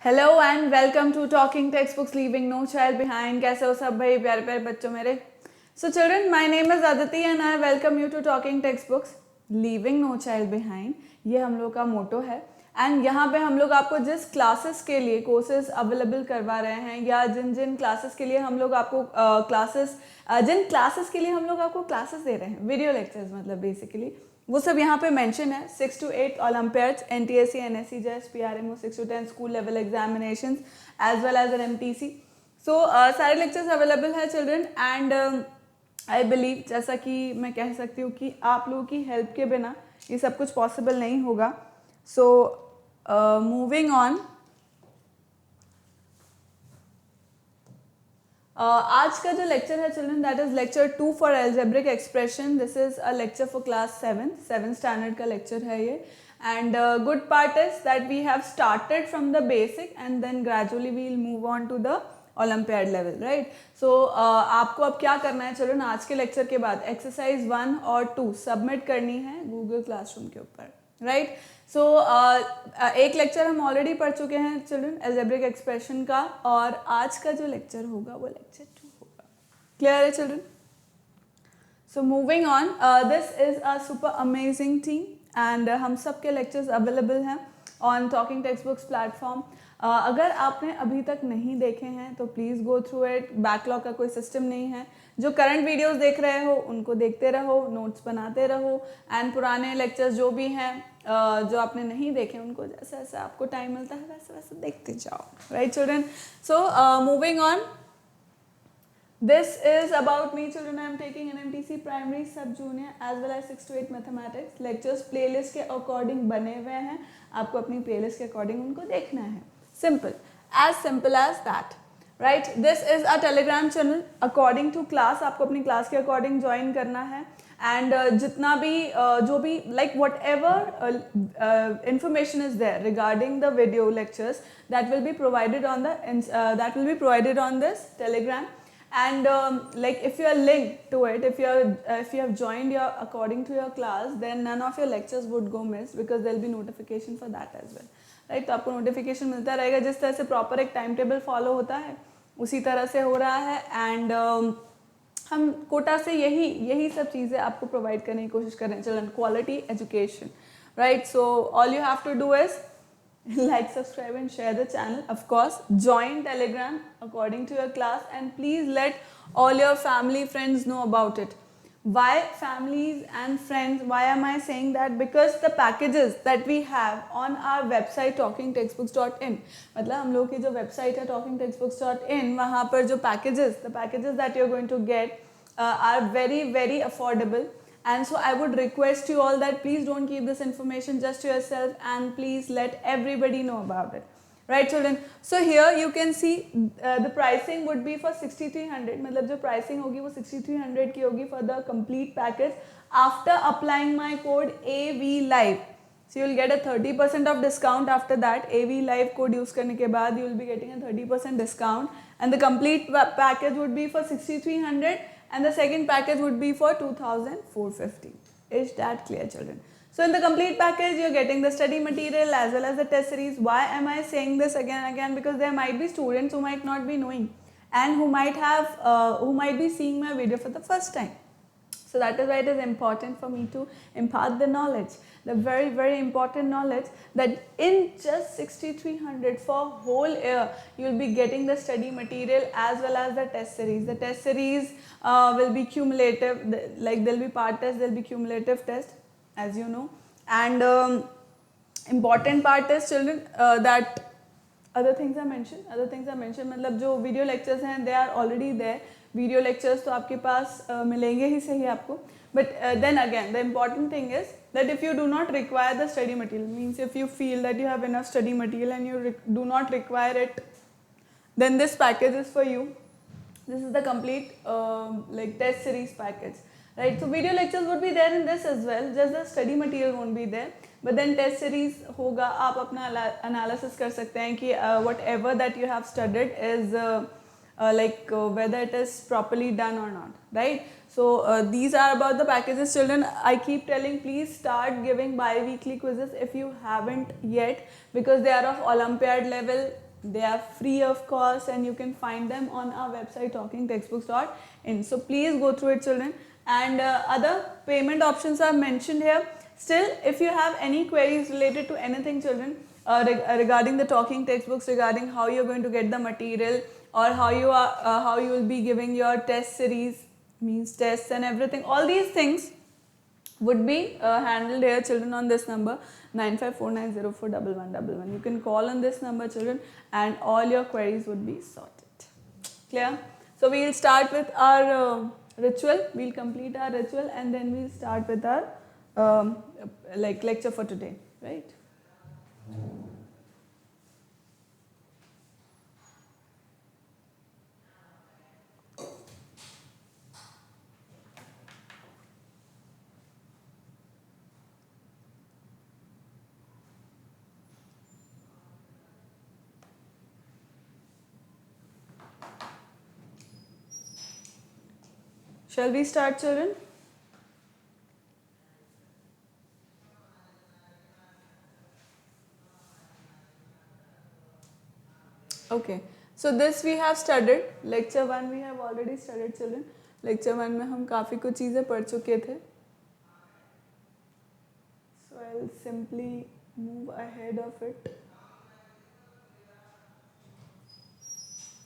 Hello and welcome to talking text books leaving no child behind. कैसे हो सब भाई, प्यारे प्यारे बच्चों मेरे। So children, my name is Aditi and I welcome you to talking text books leaving no child behind. ये हम लोग का मोटो है एंड यहाँ पे हम लोग आपको जिस क्लासेस के लिए कोर्सेज अवेलेबल करवा रहे हैं या जिन जिन क्लासेस के लिए हम लोग आपको जिन क्लासेस के लिए हम लोग आपको क्लासेस दे रहे हैं, वीडियो लेक्चर्स मतलब बेसिकली, वो सब यहाँ पे मेंशन है। 6 to 8 olympiads, NTSC, NSC, JES, PRMO, 6 to 10 school level examinations as well as an MTC। So सारे लेक्चर्स अवेलेबल है चिल्ड्रन एंड आई बिलीव, जैसा कि मैं कह सकती हूँ कि आप लोगों की हेल्प के बिना ये सब कुछ पॉसिबल नहीं होगा। सो मूविंग ऑन, आज का जो लेक्चर है children, that is lecture 2 for algebraic expression. This is a lecture for class 7 standard का लेक्चर है ये। And good part is that we have started from the basic and then gradually we will move on to the olympiad level, right. So आपको अब क्या करना है children, आज के लेक्चर के बाद एक्सरसाइज 1 और 2 सबमिट करनी है गूगल क्लासरूम के ऊपर, राइट। सो एक लेक्चर हम ऑलरेडी पढ़ चुके हैं चिल्ड्रन एल्जेब्रिक एक्सप्रेशन का, और आज का जो लेक्चर होगा वो लेक्चर 2 होगा। क्लियर है children? So moving on, this is a super amazing team and हम सब के लेक्चर्स अवेलेबल हैं on talking text books platform. अगर आपने अभी तक नहीं देखे हैं तो please go through it. Backlog का कोई सिस्टम नहीं है। जो करंट वीडियोस देख रहे हो उनको देखते रहो, नोट्स बनाते रहो एंड पुराने लेक्चर्स जो भी हैं जो आपने नहीं देखे उनको जैसे जैसे आपको टाइम मिलता है वैसे वैसे देखते जाओ, right children. So moving on, this is about me children. I am taking NMTC primary sub junior as well as 6 to 8 mathematics lectures playlist के according बने हुए हैं। आपको अपनी playlist के according उनको देखना है। simple as that, right? This is a telegram channel according to class। आपको अपनी class के according join करना है and जितना भी जो भी like whatever information is there regarding the video lectures that will be provided on this telegram. And like if you are linked to it, if you have joined your according to your class, then none of your lectures would go miss because there will be notification for that as well, right? तो आपको notification मिलता रहेगा। जिस तरह से proper एक time table follow होता है उसी तरह से हो रहा है एंड हम कोटा से यही सब चीज़ें आपको प्रोवाइड करने की कोशिश कर रहे हैं children, quality education, right. So all you have to do is like, subscribe and share the channel. Of course, join Telegram according to your class and please let all your family friends know about it. Why families and friends? Why am I saying that? Because the packages that we have on our website talkingtextbooks.in, मतलब हम लोग की जो website है talkingtextbooks.in, वहाँ पर जो the packages that you're going to get are very very affordable. And so I would request you all that please don't keep this information just to yourself and please let everybody know about it, right children? So here you can see the pricing would be for 6300, मतलब जो pricing होगी वो 6300 की होगी for the complete package after applying my code AVLIVE. So you will get a 30% of discount after that. AVLIVE code use करने के बाद you will be getting a 30% discount and the complete package would be for 6300 and the second package would be for 2450. Is that clear children? So in the complete package you're getting the study material as well as the test series. Why am I saying this again and again? Because there might be students who might not be knowing and who might be seeing my video for the first time. So that is why it is important for me to impart the knowledge, the very very important knowledge that in just 6300 for whole year you will be getting the study material as well as the test series. The test series will be cumulative, like there will be part test, there will be cumulative test as you know, and important part is children that other things are mentioned मतलब जो video lectures हैं they are already there. Video lectures तो आपके पास मिलेंगे ही सही आपको, but then again the important thing is that if you do not require the study material, means if you feel that you have enough study material and you do not require it, then this package is for you. This is the complete like test series package, right? So video lectures would be there in this as well, just the study material won't be there, but then test series होगा, आप अपना analysis कर सकते हैं कि whatever that you have studied is whether it is properly done or not, right? So these are about the packages children. I keep telling please start giving bi-weekly quizzes if you haven't yet, because they are of Olympiad level, They are free of cost and you can find them on our website talkingtextbooks.in. So please go through it, children. And other payment options are mentioned here. Still, if you have any queries related to anything, children, regarding the talking textbooks, regarding how you're going to get the material, or how you will be giving your test series, means tests and everything, all these things would be handled here, children, on this number 9549041111. You can call on this number, children, and all your queries would be sorted. Clear? So we'll start with our ritual. We'll complete our ritual and then we'll start with our lecture for today, right? Shall we start, children? Okay. So this we have studied. Lecture 1 we have already studied, children. Lecture 1 में हम काफ़ी कुछ चीज़ें पढ़ चुके थे. So I'll simply move ahead of it.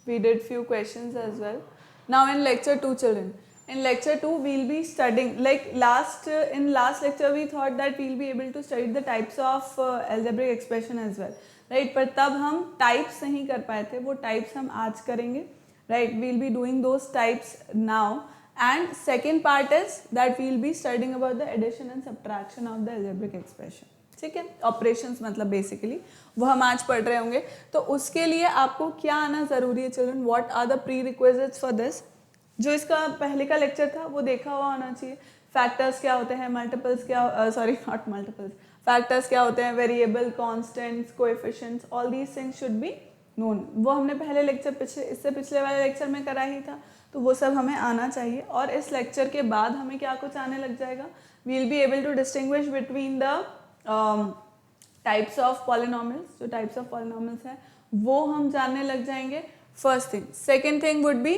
We did few questions as well. Now in lecture 2, children. In lecture 2, we'll be studying, like in last lecture we thought that we'll be able to study the types of algebraic expression as well, right? पर तब हम types नहीं कर पाए थे, वो types हम आज करेंगे, right? We'll be doing those types now. And second part is that we'll be studying about the addition and subtraction of the algebraic expression. ठीक है, ऑपरेशंस मतलब बेसिकली वो हम आज पढ़ रहे होंगे. तो उसके लिए आपको क्या आना ज़रूरी है, children? What are the prerequisites for this? जो इसका पहले का लेक्चर था वो देखा हुआ होना चाहिए. फैक्टर्स क्या होते हैं, मल्टीपल्स क्या, सॉरी नॉट मल्टीपल्स, फैक्टर्स क्या होते हैं, variable, constants, coefficients, all these things should be known. वो हमने पहले लेक्चर इससे पिछले वाले लेक्चर में करा ही था, तो वो सब हमें आना चाहिए. और इस लेक्चर के बाद हमें क्या कुछ आने लग जाएगा, we will be able to distinguish between the types of polynomials. जो टाइप्स ऑफ पॉलिनोमियल्स हैं वो हम जानने लग जाएंगे. First thing. Second thing would be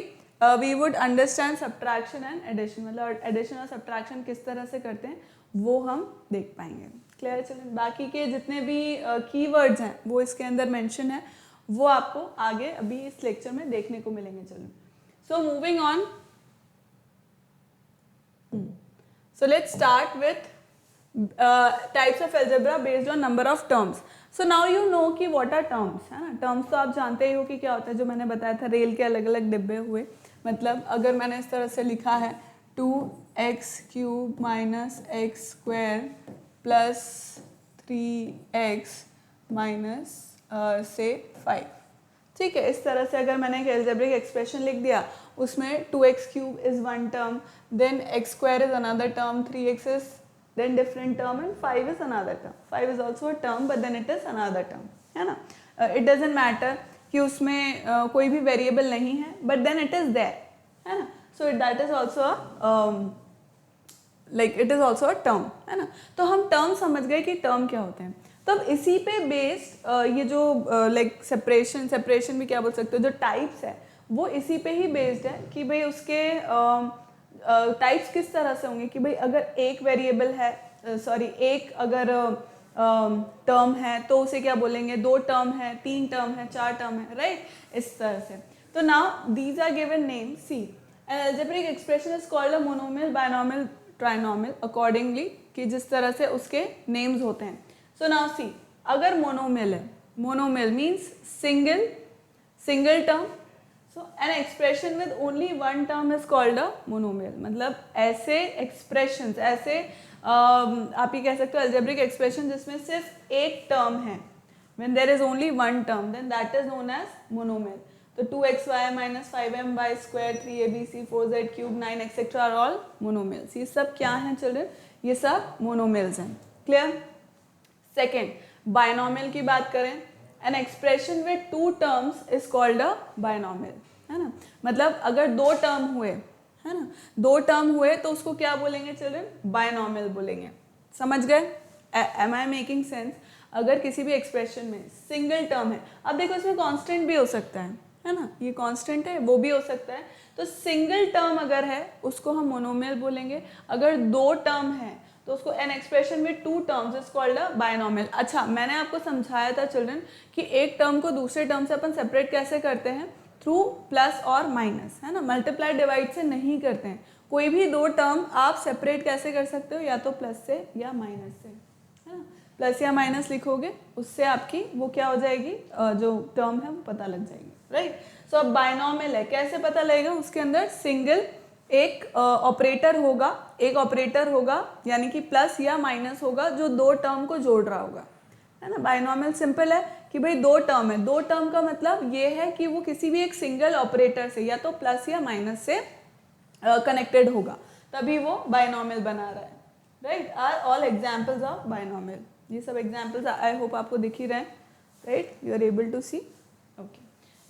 we would understand subtraction and addition, मतलब एडिशन और सब्ट्रैक्शन किस तरह से करते हैं वो हम देख पाएंगे. क्लियर है? चलिए, बाकी के जितने भी कीवर्ड्स हैं वो इसके अंदर मेंशन है, वो आपको आगे अभी इस लेक्चर में देखने को मिलेंगे. चलो, so moving on. So let's start with types of algebra based on number of terms. So now you know कि व्हाट आर टर्म्स, है ना? टर्म्स तो आप जानते ही हो कि क्या होता है. जो मैंने बताया था, रेल के अलग अलग डिब्बे हुए. मतलब अगर मैंने इस तरह से लिखा है 2x³ minus x square plus 3x minus से 5, ठीक है, इस तरह से अगर मैंने एक अलजेब्रिक एक्सप्रेशन लिख दिया, उसमें 2x³ is one term, then x² is another term, 3x is then different term, and 5 is another term. 5 is also a term, but then it is another term, है ना? It doesn't matter कि उसमें कोई भी variable नहीं है, but then it is there, है ना? So that is also it is also a term, है ना? तो हम term समझ गए कि term क्या होते हैं. तब इसी पे बेस्ड ये जो सेपरेशन भी क्या बोल सकते हो, जो टाइप्स है वो इसी पे ही बेस्ड है कि भाई उसके टाइप्स किस तरह से होंगे. कि भाई अगर एक वेरिएबल है, एक अगर टर्म है तो उसे क्या बोलेंगे, 2 टर्म है, 3 टर्म है, 4 टर्म है, राइट? इस तरह से. तो now these are given name. See, an algebraic expression is called a monomial, binomial, trinomial, accordingly कि जिस तरह से उसके नेम्स होते हैं. सो नाउ सी, अगर मोनोमियल है, monomial means single term. So an expression with only one term is called a monomial. मतलब ऐसे expressions, ऐसे आप ये कह सकते हो algebraic expression जिसमें सिर्फ एक term है, when there is only one term, then that is known as monomial. तो 2xy minus 5my square, 3abc, 4z cube, 9 etc. are all monomials. ये सब क्या हैं children? ये सब monomials हैं. Clear? Second, binomial की बात करें, an expression with 2 terms is called a binomial, है ना? मतलब अगर 2 टर्म हुए, है ना, 2 टर्म हुए तो उसको क्या बोलेंगे चिल्ड्रन? बायनोमियल बोलेंगे. समझ गए? Am I making sense? अगर किसी भी एक्सप्रेशन में सिंगल टर्म है, अब देखो इसमें कांस्टेंट भी हो सकता है ना, ये कांस्टेंट है वो भी हो सकता है, तो सिंगल टर्म अगर है उसको हम मोनोमियल बोलेंगे, अगर दो टर्म है तो उसको N expression with two terms is called a binomial. अच्छा, मैंने आपको समझाया था चिल्ड्रन कि एक टर्म को दूसरे टर्म से अपन सेपरेट कैसे करते हैं, थ्रू प्लस और माइनस, है ना, मल्टीप्लाई डिवाइड से नहीं करते हैं। कोई भी दो टर्म आप सेपरेट कैसे कर सकते हो, या तो प्लस से या माइनस से, है ना, प्लस या माइनस लिखोगे उससे आपकी वो क्या हो जाएगी, जो टर्म है वो पता लग जाएगी, राइट। सो अब बायनॉमियल है, कैसे पता लगेगा, उसके अंदर सिंगल एक ऑपरेटर होगा, एक ऑपरेटर होगा यानी कि प्लस या माइनस होगा जो दो टर्म को जोड़ रहा होगा, है ना। बायनॉमियल सिंपल है कि भाई दो टर्म है, दो टर्म का मतलब ये है कि वो किसी भी एक सिंगल ऑपरेटर से या तो प्लस या माइनस से कनेक्टेड होगा, तभी वो बायनॉमियल बना रहा है, right. Are all examples of binomial, ये सब एग्जाम्पल्स आई होप आपको दिख ही रहे हैं, right, you are able to see, okay.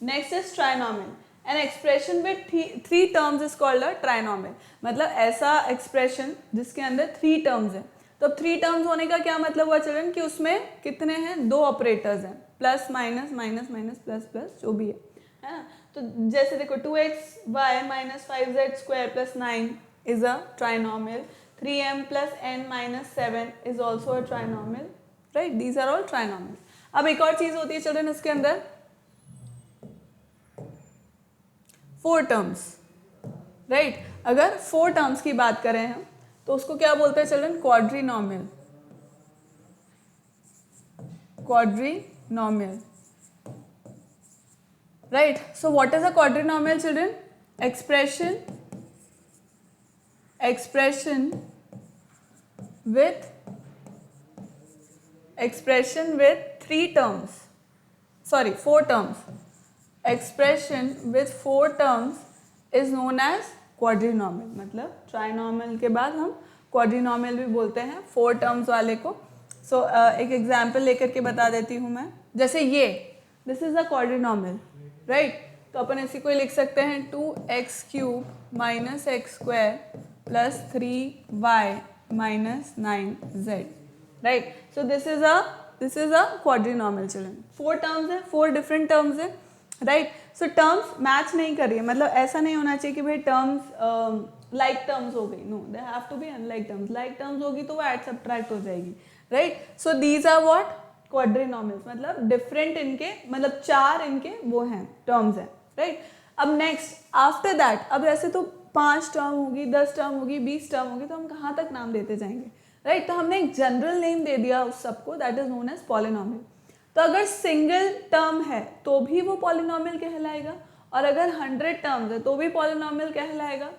Next is trinomial, an expression with three terms is called a trinomial, मतलब ऐसा एक्सप्रेशन जिसके अंदर थ्री टर्म्स है। तो थ्री टर्म्स होने का क्या मतलब हुआ चिल्ड्रन, कि उसमें कितने हैं, दो ऑपरेटर्स हैं, plus minus minus minus plus plus जो भी है ना। तो जैसे देखो 2xy minus 5z square plus 9 is a trinomial, 3m plus n minus 7 is also a trinomial, right, these are all trinomial. अब एक और चीज होती है चिल्ड्रन इसके अंदर, फोर टर्म्स, राइट। अगर फोर टर्म्स की बात करें हम तो उसको क्या बोलते हैं children, quadrinomial, quadrinomial, right. So what is a quadrinomial children, expression with three terms, sorry, four terms, expression with four terms is known as quadrinomial, मतलब ट्राइनॉमियल के बाद हम क्वाड्रीनॉमियल भी बोलते हैं फोर टर्म्स वाले को। सो एक एग्जाम्पल लेकर के बता देती हूँ मैं, जैसे ये this is a quadrinomial, right, तो अपन इसी को लिख सकते हैं 2x³ minus x square plus 3y minus 9z, right. So this is a quadrinomial children, four terms है, फोर डिफरेंट टर्म्स है, राइट। सो टर्म्स मैच नहीं कर रही है, मतलब ऐसा नहीं होना चाहिए कि भाई टर्म्स लाइक टर्म्स हो गई, no, they have to be unlike terms, like terms होगी तो वो ऐड सब्ट्रैक्ट हो जाएगी, right. So these are what, quadrinomials, मतलब डिफरेंट इनके, मतलब चार इनके वो हैं टर्म्स हैं, राइट। अब नेक्स्ट आफ्टर दैट, अब ऐसे तो 5 टर्म होगी, 10 टर्म होगी, 20 टर्म होगी, तो हम कहाँ तक नाम देते जाएंगे, राइट। तो हमने एक जनरल नेम दे दिया उस सबको, that is known as polynomial. तो अगर सिंगल टर्म है तो भी वो पॉलिनॉमियल कहलाएगा, और अगर 100 टर्म्स है तो भी पॉलिनॉमियल कहलाएगा।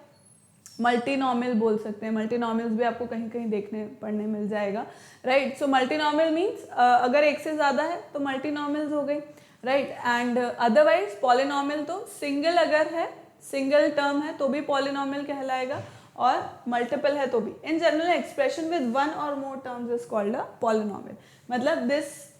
मल्टीनॉमियल बोल सकते हैं, मल्टीनॉमियल्स भी आपको कहीं कहीं देखने पढ़ने मिल जाएगा, राइट। सो मल्टीनॉमियल मीन्स अगर एक से ज़्यादा है तो मल्टीनॉमियल्स हो गई, राइट। एंड अदरवाइज पॉलिनॉमियल तो सिंगल अगर है, सिंगल टर्म है तो भी पॉलिनॉमियल कहलाएगा, और मल्टीपल है तो भी। In general expression with one और more terms is called a polynomial, मतलब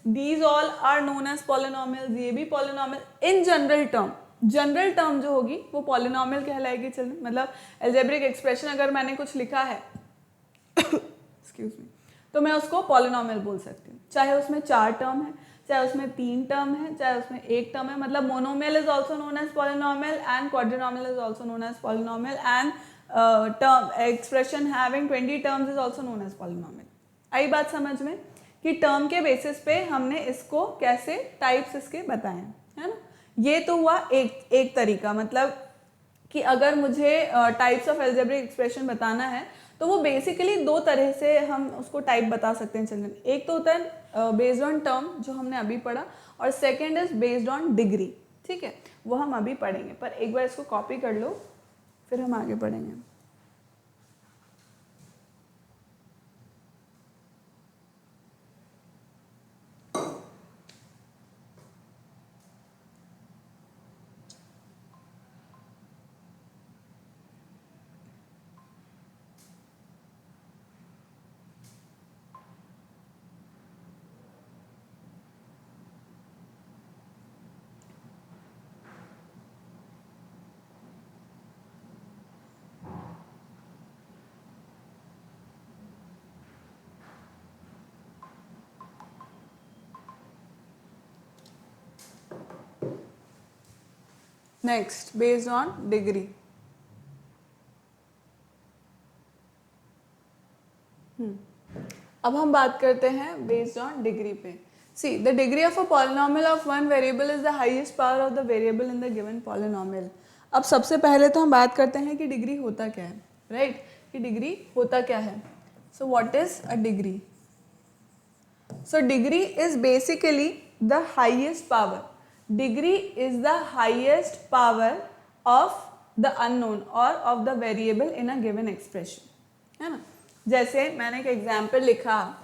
these all are known as polynomials, ये भी polynomial in general term, general term जो होगी वो पॉलिनॉमियल कहलाएगी। चलिए, मतलब एल्जेब्रिक एक्सप्रेशन अगर मैंने कुछ लिखा है एक्सक्यूज मी, तो मैं उसको पॉलिनॉमियल बोल सकती हूँ, चाहे उसमें 4 टर्म है, चाहे उसमें 3 टर्म है, चाहे उसमें 1 टर्म है, मतलब monomial is also known as polynomial and quadrinomial is also known as polynomial and term expression having 20 terms is also known as polynomial. आई बात समझ में कि टर्म के बेसिस पे हमने इसको कैसे टाइप्स इसके बताए हैं, है ना। ये तो हुआ एक तरीका, मतलब कि अगर मुझे टाइप्स ऑफ एल्जेब्रिक एक्सप्रेशन बताना है तो वो बेसिकली दो तरह से हम उसको टाइप बता सकते हैं चिल्ड्रन। एक तो होता है बेस्ड ऑन टर्म जो हमने अभी पढ़ा, और second is based on degree, ठीक है, वो हम अभी पढ़ेंगे। पर एक बार इसको कॉपी कर लो फिर हम आगे पढ़ेंगे। Next based on degree. अब हम बात करते हैं बेस्ड ऑन डिग्री पे। See the degree of a polynomial of one variable is the highest power of the variable in the given polynomial. अब सबसे पहले तो हम बात करते हैं कि डिग्री होता क्या है, राइट कि डिग्री होता क्या है। So what is a degree? So degree is basically the highest power. Degree is the highest power of the unknown और of the variable in a given expression, है ना। जैसे मैंने एक एग्जाम्पल लिखा,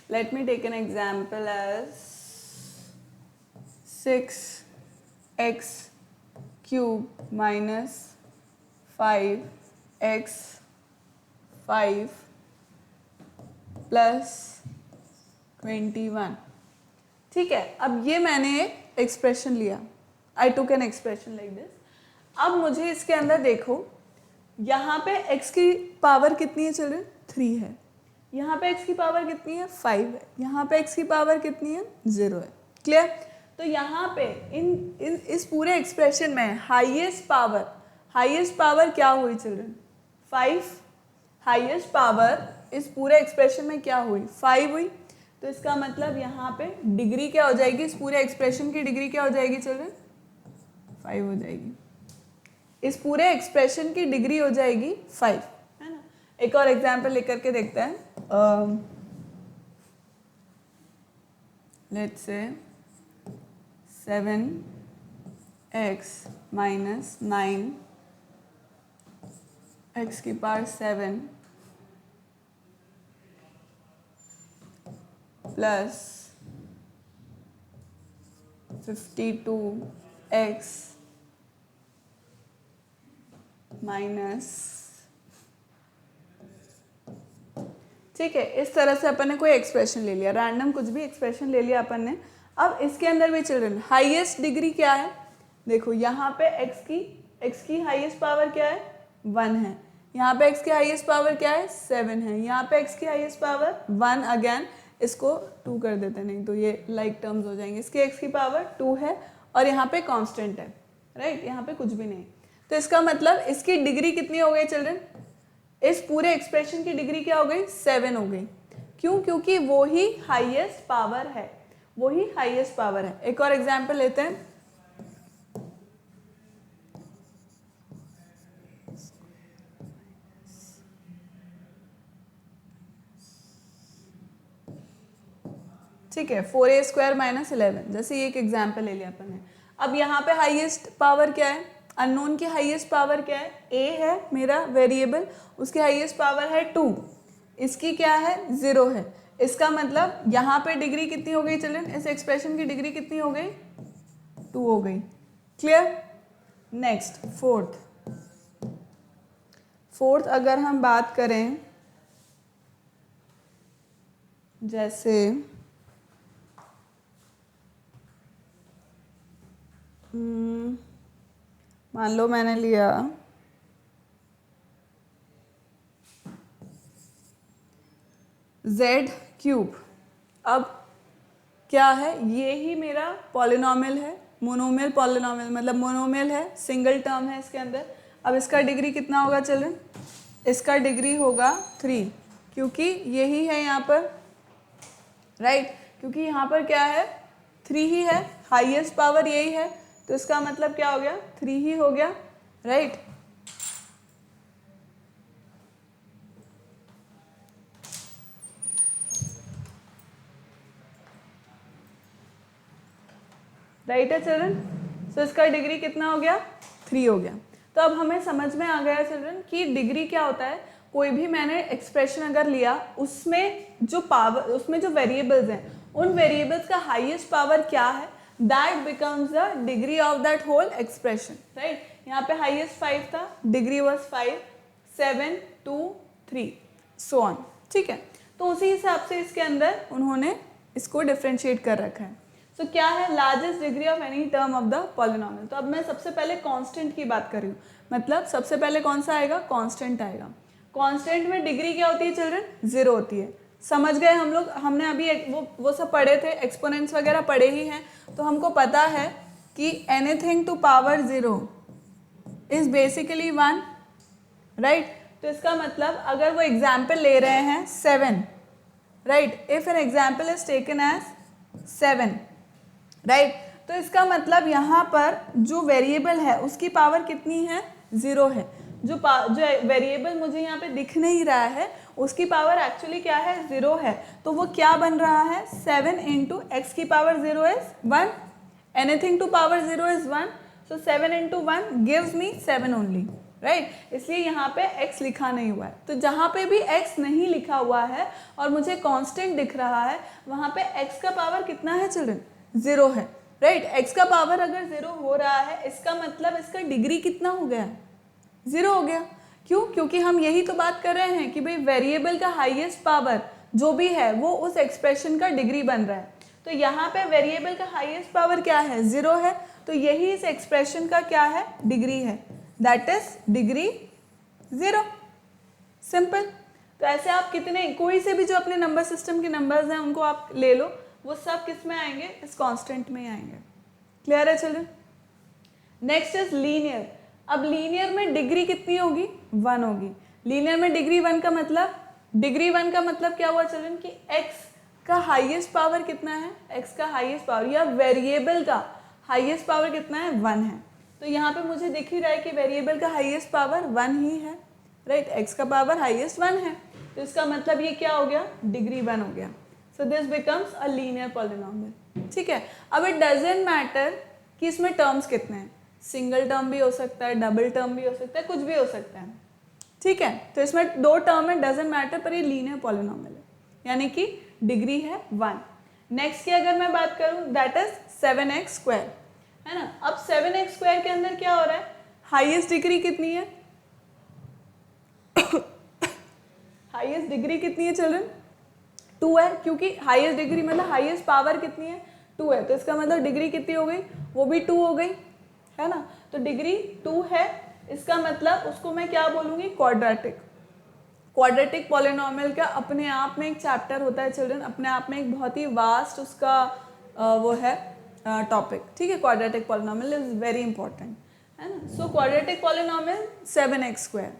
let me take an example as 6x cube minus 5x 5 plus 21। ठीक है, अब ये मैंने एक एक्सप्रेशन लिया, I took an expression like this. अब मुझे इसके अंदर देखो, यहाँ पे x की पावर कितनी है चिल्ड्रन? 3 है। यहाँ पे x की पावर कितनी है? 5 है। यहाँ पे x की पावर कितनी है? 0 है। क्लियर? तो यहाँ पे इस पूरे एक्सप्रेशन में हाईएस्ट पावर क्या हुई चिल्ड्रन? 5। हाईएस्ट पावर इस पूरे एक्सप्रेशन में क्या हुई? 5 हुई। तो इसका मतलब यहाँ पे डिग्री क्या हो जाएगी? इस पूरे एक्सप्रेशन की डिग्री क्या हो जाएगी चिल्ड्रन? 5 हो जाएगी। इस पूरे एक्सप्रेशन की डिग्री हो जाएगी 5, है ना। एक और एग्जाम्पल लेकर के देखते हैं। Let's say 7x minus 9 x की पावर 7 प्लस 52x माइनस, ठीक है। इस तरह से अपन ने कोई एक्सप्रेशन ले लिया, रैंडम कुछ भी एक्सप्रेशन ले लिया अपन ने। अब इसके अंदर भी चिल्ड्रन हाईएस्ट डिग्री क्या है? देखो यहाँ पे x की हाईएस्ट पावर क्या है? 1 है। यहाँ पे x की हाईएस्ट पावर क्या है? 7 है। यहाँ पे x की हाईएस्ट पावर 1, अगेन इसको 2 कर देते हैं, नहीं तो ये लाइक टर्म्स हो जाएंगे। इसकी x की पावर 2 है और यहाँ पे कांस्टेंट है, राइट, यहाँ पे कुछ भी नहीं। तो इसका मतलब इसकी डिग्री कितनी हो गई चिल्ड्रन? इस पूरे एक्सप्रेशन की डिग्री क्या हो गई? 7 हो गई। क्यों? क्योंकि वो ही हाईएस्ट पावर है, वो ही हाईएस्ट पावर है। एक और एग्जांपल लेते हैं। ठीक है, 4a स्क्वायर माइनस 11, जैसे ये एक एग्जाम्पल ले लिया अपन ने। अब यहाँ पे हाईएस्ट पावर क्या है? अननोन की हाईएस्ट पावर क्या है? a है मेरा वेरिएबल, उसकी हाईएस्ट पावर है 2, इसकी क्या है? 0 है। इसका मतलब यहाँ पे डिग्री कितनी हो गई चिल्ड्रन? इस एक्सप्रेशन की डिग्री कितनी हो गई? 2 हो गई। क्लियर? नेक्स्ट फोर्थ अगर हम बात करें, जैसे मान लो मैंने लिया z³। अब क्या है? ये ही मेरा पॉलिनॉमियल है, मोनोमियल पॉलिनॉमियल, मतलब मोनोमियल है, सिंगल टर्म है इसके अंदर। अब इसका डिग्री कितना होगा चिल्ड्रन? इसका डिग्री होगा 3, क्योंकि यही है यहाँ पर, राइट, क्योंकि यहाँ पर क्या है? 3 ही है, हाईएस्ट पावर यही है, तो इसका मतलब क्या हो गया? 3 ही हो गया, राइट। राइट है चिल्ड्रन? सो इसका डिग्री कितना हो गया? 3 हो गया। तो अब हमें समझ में आ गया चिल्ड्रन कि डिग्री क्या होता है। कोई भी मैंने एक्सप्रेशन अगर लिया, उसमें जो वेरिएबल्स हैं, उन वेरिएबल्स का हाईएस्ट पावर क्या है, that becomes the degree of that whole expression, right. यहाँ पे हाईएस्ट 5 था, डिग्री वाज 5, 7, 2, 3 सो ऑन, ठीक है। तो उसी हिसाब से इसके अंदर उन्होंने इसको डिफ्रेंशिएट कर रखा है। सो क्या है largest degree of any term of the polynomial. तो अब मैं सबसे पहले कांस्टेंट की बात कर रही हूँ, मतलब सबसे पहले कौन सा आएगा, कांस्टेंट आएगा। कांस्टेंट में डिग्री क्या होती है चिल्ड्रन, 0 होती है। समझ गए हम लोग, हमने अभी वो सब पढ़े थे, एक्सपोनेंट्स वगैरह पढ़े ही हैं, तो हमको पता है कि anything to power 0 is basically 1, right. तो इसका मतलब अगर वो एग्जाम्पल ले रहे हैं 7, right, if an example is taken as 7, right, तो इसका मतलब यहाँ पर जो वेरिएबल है उसकी पावर कितनी है, 0 है। जो वेरिएबल मुझे यहाँ पे दिख नहीं रहा है उसकी पावर एक्चुअली क्या है, 0 है। तो वो क्या बन रहा है, 7 इंटू एक्स की power 0 is 1, anything to power 0 is 1, so 7 into 1 gives me 7 only, right. इसलिए यहाँ पे x लिखा नहीं हुआ है। तो जहाँ पे भी x नहीं लिखा हुआ है और मुझे कांस्टेंट दिख रहा है वहाँ पे x का पावर कितना है चिल्ड्रन, 0 है, राइट। x का पावर अगर 0 हो रहा है इसका मतलब इसका डिग्री कितना हो गया, 0 हो गया। क्यों, क्योंकि हम यही तो बात कर रहे हैं कि भाई वेरिएबल का हाईएस्ट पावर जो भी है वो उस एक्सप्रेशन का डिग्री बन रहा है। तो यहाँ पे वेरिएबल का हाईएस्ट पावर क्या है, 0 है, तो यही इस एक्सप्रेशन का क्या है, डिग्री है, दैट इज डिग्री 0, सिंपल। तो ऐसे आप कितने, कोई से भी जो अपने नंबर सिस्टम के नंबर्स हैं उनको आप ले लो, वो सब किस में आएंगे, इस कांस्टेंट में आएंगे। क्लियर है चिल्ड्रन। Next is linear. अब लीनियर में डिग्री कितनी होगी, 1 होगी। लीनियर में डिग्री 1 का मतलब, डिग्री 1 का मतलब क्या हुआ चिल्ड्रन कि x का हाईएस्ट पावर कितना है, x का हाईएस्ट पावर या वेरिएबल का हाईएस्ट पावर कितना है, 1 है। तो यहाँ पे मुझे दिख ही रहा है कि वेरिएबल का हाईएस्ट पावर 1 ही है, राइट, x का पावर हाईएस्ट 1 है, तो इसका मतलब ये क्या हो गया, डिग्री 1 हो गया। सो this becomes a linear polynomial, ठीक है। अब इट डजेंट मैटर कि इसमें टर्म्स कितने हैं, सिंगल टर्म भी हो सकता है, डबल टर्म भी हो सकता है, कुछ भी हो सकता है, ठीक है। तो इसमें 2 टर्म है, डजेंट मैटर, पर ये लीनियर पॉलिनोमियल है, यानी कि डिग्री है 1। नेक्स्ट की अगर मैं बात करूं दैट इज 7x स्क्वायर, है ना। अब 7x स्क्वायर के अंदर क्या हो रहा है, हाईएस्ट डिग्री कितनी है हाईएस्ट डिग्री कितनी है चिल्ड्रन, 2 है, क्योंकि हाईएस्ट डिग्री मतलब हाईएस्ट पावर कितनी है, 2 है, तो इसका मतलब डिग्री कितनी हो गई, वो भी 2 हो गई, है ना। तो डिग्री 2 है, इसका मतलब उसको मैं क्या बोलूँगी, क्वाड्रेटिक। क्वाड्रेटिक पॉलिनोमियल का अपने आप में एक चैप्टर होता है चिल्ड्रन, अपने आप में एक बहुत ही वास्ट उसका वो है टॉपिक, ठीक है। Quadratic polynomial is very important, है ना। So quadratic polynomial 7x square,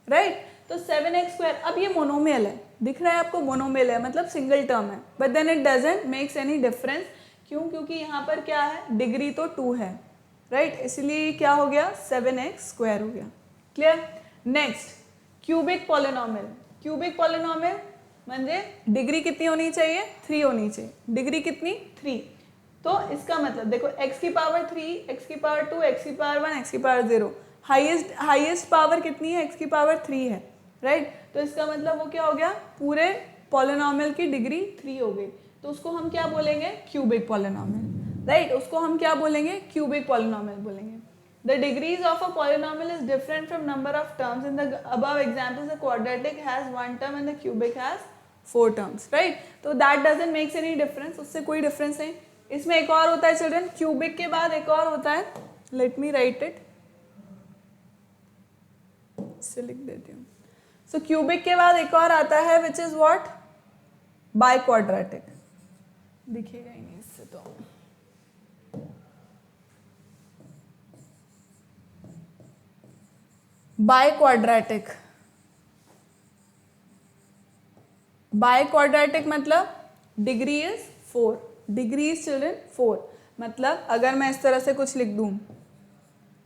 right. तो 7x स्क्वायर, अब ये मोनोमियल है, दिख रहा है आपको, मोनोमियल है मतलब सिंगल टर्म है, but then it doesn't makes any difference. क्यों, क्योंकि यहाँ पर क्या है, डिग्री तो 2 है, राइट, इसलिए क्या हो गया, 7x स्क्वायर हो गया। Clear. Next cubic polynomial. Cubic polynomial म्हणजे डिग्री कितनी होनी चाहिए, 3 होनी चाहिए, डिग्री कितनी, 3। तो इसका मतलब देखो, x की पावर 3, x की पावर 2, x की पावर 1, x की पावर 0, हाईएस्ट पावर कितनी है, x की पावर 3 है, राइट। तो इसका मतलब वो क्या हो गया, पूरे पॉलिनोमियल की डिग्री 3 हो गई, तो उसको हम क्या बोलेंगे, क्यूबिक पॉलिनोमियल, राइट, उसको हम क्या बोलेंगे, क्यूबिक पॉलिनोमियल बोलेंगे। The degrees of a polynomial is different from number of terms. In the above examples, the quadratic has 1 term and the cubic has 4 terms, right? So that doesn't make any difference. उससे कोई difference नहीं। इसमें एक और होता है children, cubic के बाद एक और होता है, let me write it, इससे लिख देती हूँ। So cubic के बाद एक और आता है which is what? Biquadratic। दिखेगा ही नहीं इससे तो। बाइक्वाड्रेटिक, बाइक्वाड्रेटिक मतलब degree is 4, degree is children 4, मतलब अगर मैं इस तरह से कुछ लिख दूं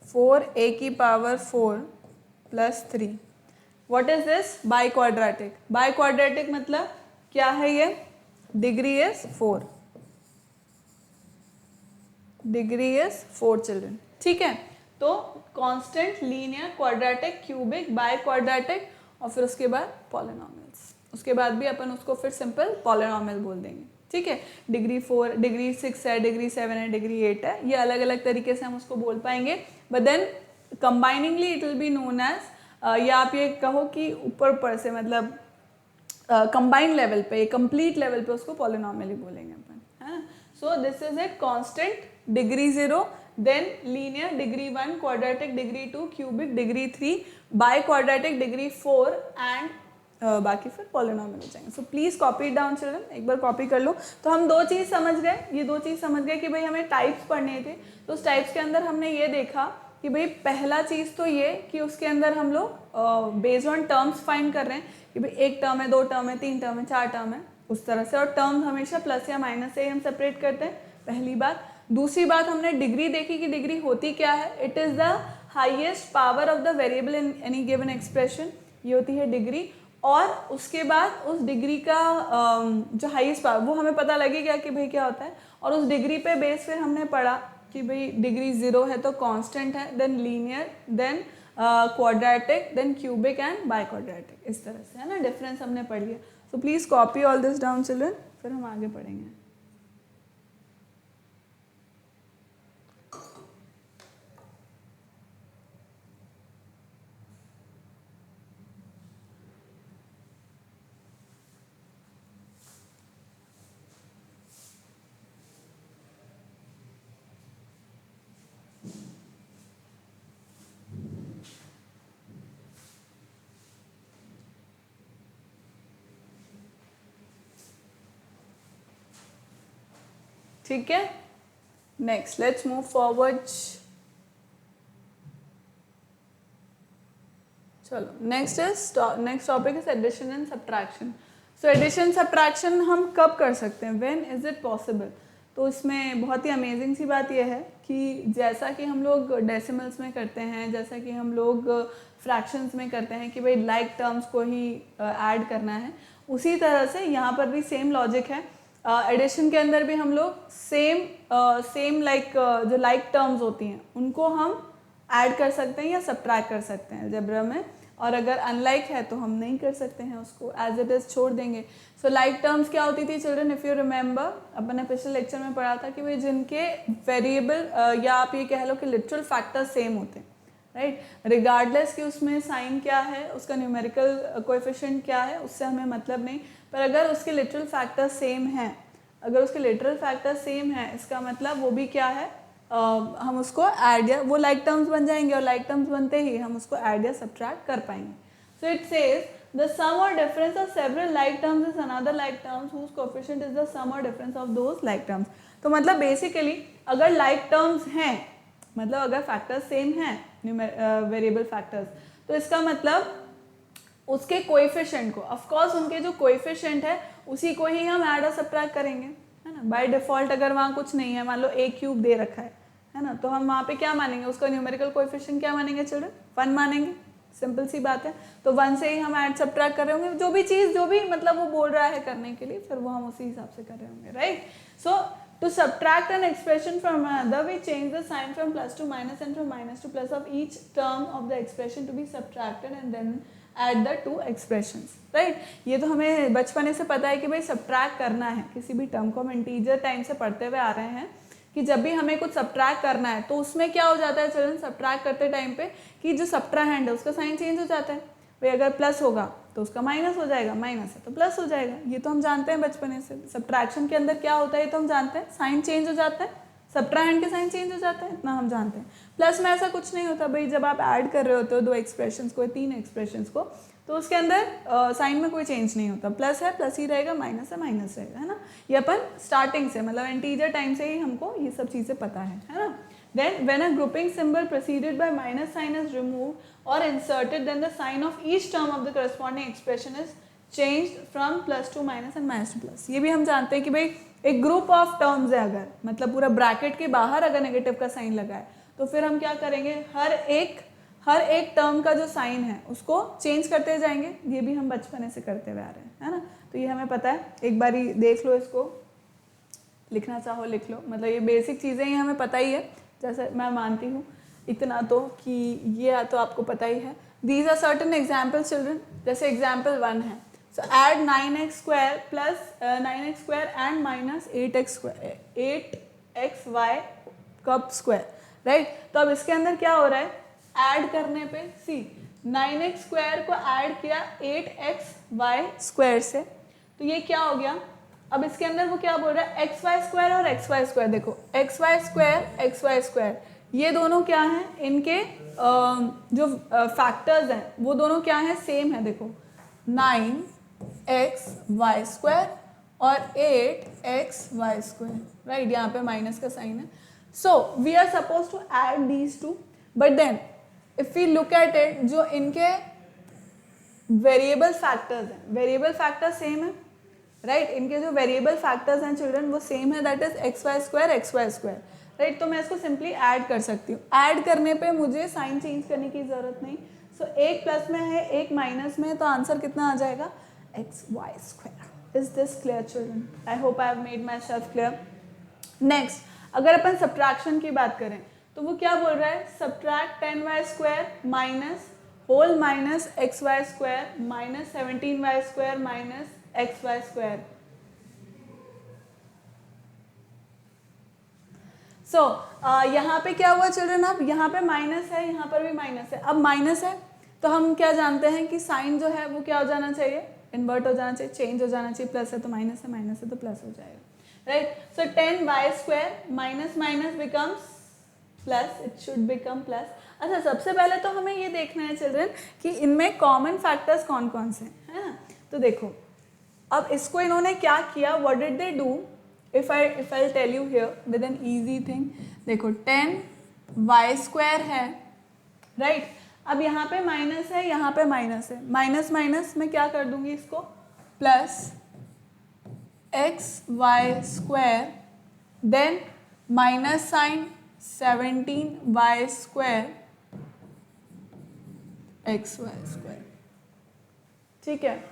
4a की power 4 plus 3, what is this, biquadratic. Biquadratic मतलब क्या है ये, degree is 4, degree is 4 children, ठीक है। तो constant, linear, quadratic, cubic, biquadratic और फिर उसके बाद पॉलिनोमियल्स, उसके बाद भी अपन उसको फिर सिंपल पॉलिनोमियल बोल देंगे, ठीक है। डिग्री 4, डिग्री 6 है, डिग्री 7 है, डिग्री 8 है, ये अलग अलग तरीके से हम उसको बोल पाएंगे, but then combiningly it will be known as, या आप ये कहो कि ऊपर से मतलब कंबाइंड लेवल पे, कंप्लीट लेवल पे उसको पॉलिनोमियल ही बोलेंगे अपन, है ना। So this is it, constant degree 0, then linear degree 1, quadratic degree 2, cubic degree 3, biquadratic degree 4 and बाकी फिर पॉलिनोमियल हो जाएंगे. सो प्लीज कॉपी डाउन चिल्ड्रन, एक बार कॉपी कर लो. तो हम दो चीज़ समझ गए, ये दो चीज़ समझ गए कि भाई हमें टाइप्स पढ़ने थे. तो उस टाइप्स के अंदर हमने ये देखा कि भाई पहला चीज़ तो ये कि उसके अंदर हम लोग बेस्ड ऑन टर्म्स फाइंड कर रहे हैं कि भाई एक टर्म है, दो टर्म है, तीन टर्म है, चार टर्म है, उस तरह से. और टर्म हमेशा प्लस या माइनस से ही हम सेपरेट करते हैं, पहली बात. दूसरी बात हमने डिग्री देखी कि डिग्री होती क्या है. It is the highest power of the variable in any given expression, ये होती है डिग्री. और उसके बाद उस डिग्री का जो हाईएस्ट पावर वो हमें पता लगेगा कि भाई क्या होता है. और उस डिग्री पे बेस फिर हमने पढ़ा कि भाई डिग्री 0 है तो कांस्टेंट है, then linear, then quadratic, then cubic and biquadratic, इस तरह से है ना. डिफरेंस हमने पढ़ लिया. So please copy all this down children, फिर हम आगे पढ़ेंगे. ठीक है, नेक्स्ट लेट्स मूव फॉरवर्ड. चलो next topic is addition and subtraction. So addition subtraction हम कब कर सकते हैं, व्हेन इज इट पॉसिबल. तो इसमें बहुत ही अमेजिंग सी बात यह है कि जैसा कि हम लोग डेसिमल्स में करते हैं, जैसा कि हम लोग फ्रैक्शंस में करते हैं कि भाई लाइक टर्म्स को ही ऐड करना है, उसी तरह से यहाँ पर भी सेम लॉजिक है. एडिशन के अंदर भी हम लोग सेम लाइक जो लाइक टर्म्स होती हैं उनको हम ऐड कर सकते हैं या सब्ट्रैक्ट कर सकते हैं अलजेब्रा में. और अगर अनलाइक है तो हम नहीं कर सकते हैं, उसको एज इट इज छोड़ देंगे. सो लाइक टर्म्स क्या होती थी चिल्ड्रन, इफ़ यू रिमेंबर, अपन ने पिछले लेक्चर में पढ़ा था कि भाई जिनके वेरिएबल या आप ये कह लो कि लिटरल फैक्टर्स सेम होते हैं, राइट. रिगार्डलेस कि उसमें साइन क्या है, उसका न्यूमेरिकल कोएफिशिएंट क्या है, उससे हमें मतलब नहीं. पर अगर उसके लिटरल फैक्टर सेम हैं, अगर उसके लिटरल फैक्टर सेम है, इसका मतलब वो भी क्या है, हम उसको ऐड या वो लाइक टर्म्स बन जाएंगे. और लाइक टर्म्स बनते ही हम उसको ऐड या सब्ट्रैक्ट कर पाएंगे. So it says the sum और difference of several like terms is another like terms whose coefficient is the sum और difference of those like terms. तो मतलब बेसिकली अगर लाइक टर्म्स हैं, मतलब अगर फैक्टर्स सेम हैं वेरिएबल फैक्टर्स, तो इसका मतलब उसके कोएफिशिएंट को, ऑफ कोर्स उनके जो कोएफिशिएंट है उसी को ही हम ऐड और सब्ट्रैक्ट करेंगे, है ना. बाय डिफॉल्ट अगर वहाँ कुछ नहीं है, मान लो a क्यूब दे रखा है ना, तो हम वहाँ पे क्या मानेंगे, उसका न्यूमेरिकल कोएफिशिएंट क्या मानेंगे चिल्ड्रन, 1 मानेंगे. सिंपल सी बात है. तो 1 से ही हम ऐड सब्ट्रैक्ट कर रहे होंगे, जो भी चीज़ जो भी मतलब वो बोल रहा है करने के लिए, फिर वो हम उसी हिसाब से कर रहे होंगे, right. So to subtract an expression from another, we change the sign from plus to minus and from minus to plus of each term of the expression to be subtracted and then add the two expressions, right. ये तो हमें बचपने से पता है कि भाई subtract करना है किसी भी टर्म को. हम इंटीजर टाइम से पढ़ते हुए आ रहे हैं कि जब भी हमें कुछ subtract करना है तो उसमें क्या हो जाता है चिल्ड्रन, subtract करते टाइम पे कि जो subtrahend है उसका साइन चेंज हो जाता है. भाई अगर प्लस होगा तो उसका माइनस हो जाएगा, माइनस है तो प्लस हो जाएगा. ये तो हम जानते हैं बचपने से. सब्ट्रैक्शन के अंदर क्या होता है ये तो हम जानते हैं, साइन चेंज हो जाता है, सब्ट्राहैंड के साइन चेंज हो जाता है, इतना हम जानते हैं. प्लस में ऐसा कुछ नहीं होता. भाई जब आप ऐड कर रहे होते हो दो एक्सप्रेशंस को, तीन एक्सप्रेशंस को, तो उसके अंदर साइन में कोई चेंज नहीं होता. प्लस है प्लस ही रहेगा, माइनस है माइनस रहेगा, है ना. ये अपन स्टार्टिंग से मतलब इंटीजर टाइम से ही हमको ये सब चीज़ें पता है ना. Then when a grouping symbol preceded by minus sign is removed or inserted, then the sign of each term of the corresponding expression is changed from plus to minus and minus to plus. ये भी हम जानते हैं कि भाई एक group of terms है, अगर मतलब पूरा ब्रैकेट के बाहर अगर नेगेटिव का साइन लगा है तो फिर हम क्या करेंगे, हर एक टर्म का जो साइन है उसको चेंज करते जाएंगे. ये भी हम बचपने से करते हुए आ रहे हैं, है ना. तो ये हमें पता है. एक बार देख लो, इसको लिखना चाहो लिख लो. मतलब ये बेसिक चीज़ें ही हमें पता ही है, जैसे मैं मानती हूँ इतना तो कि ये तो आपको पता ही है. These are certain examples children. जैसे एग्जाम्पल 1 है, so add 9x² plus 9x² and minus 8xy कब स्क्वायर, राइट. तो अब इसके अंदर क्या हो रहा है, ऐड करने पे सी 9x² को ऐड किया 8xy स्क्वायर से, तो ये क्या हो गया, अब इसके अंदर वो क्या बोल रहा है, एक्स वाई स्क्वायर और एक्स वाई स्क्वायर। देखो एक्स वाई स्क्वायर ये दोनों क्या हैं, इनके जो फैक्टर्स हैं वो दोनों क्या हैं, सेम है। देखो 9x वाई स्क्वायर और 8x वाई स्क्वायर, राइट। यहाँ पे माइनस का साइन है। So we are suppose to add these two, but then if we look at it, जो इनके वेरिएबल फैक्टर्स हैं, वेरिएबल फैक्टर सेम है, राइट। इनके जो वेरिएबल फैक्टर्स हैं चिल्ड्रन वो सेम है, that is x y square, right. तो मैं इसको सिंपली ऐड कर सकती हूँ। ऐड करने पे मुझे साइन चेंज करने की जरूरत नहीं। सो एक प्लस में है एक माइनस में है, तो आंसर कितना आ जाएगा, x y square. Is this clear children? I hope I have made myself clear. Next, अगर अपन सब्ट्रैक्शन की बात करें तो वो क्या बोल रहा है, subtract 10y square minus whole minus x y square minus 17y square minus x y square. सो यहाँ पे क्या हुआ चिल्ड्रन, अब यहाँ पे माइनस है, यहाँ पर भी माइनस है। अब माइनस है तो हम क्या जानते हैं कि साइन जो है वो क्या हो जाना चाहिए, इन्वर्ट हो जाना चाहिए, चेंज हो जाना चाहिए। प्लस है तो माइनस है, माइनस है तो प्लस हो जाएगा, right. So 10y square minus minus becomes plus, it should become plus. अच्छा, सबसे पहले तो हमें ये देखना है चिल्ड्रन कि इनमें कॉमन फैक्टर्स कौन कौन से हैं, है ना। तो देखो अब इसको इन्होंने क्या किया, what did they do, if I'll tell you here with an easy thing। देखो 10y स्क्वायर है, राइट। अब यहाँ पे माइनस है, यहाँ पे माइनस है, माइनस माइनस मैं क्या कर दूंगी इसको, plus x y square, then minus sign 17y square x y square, ठीक है।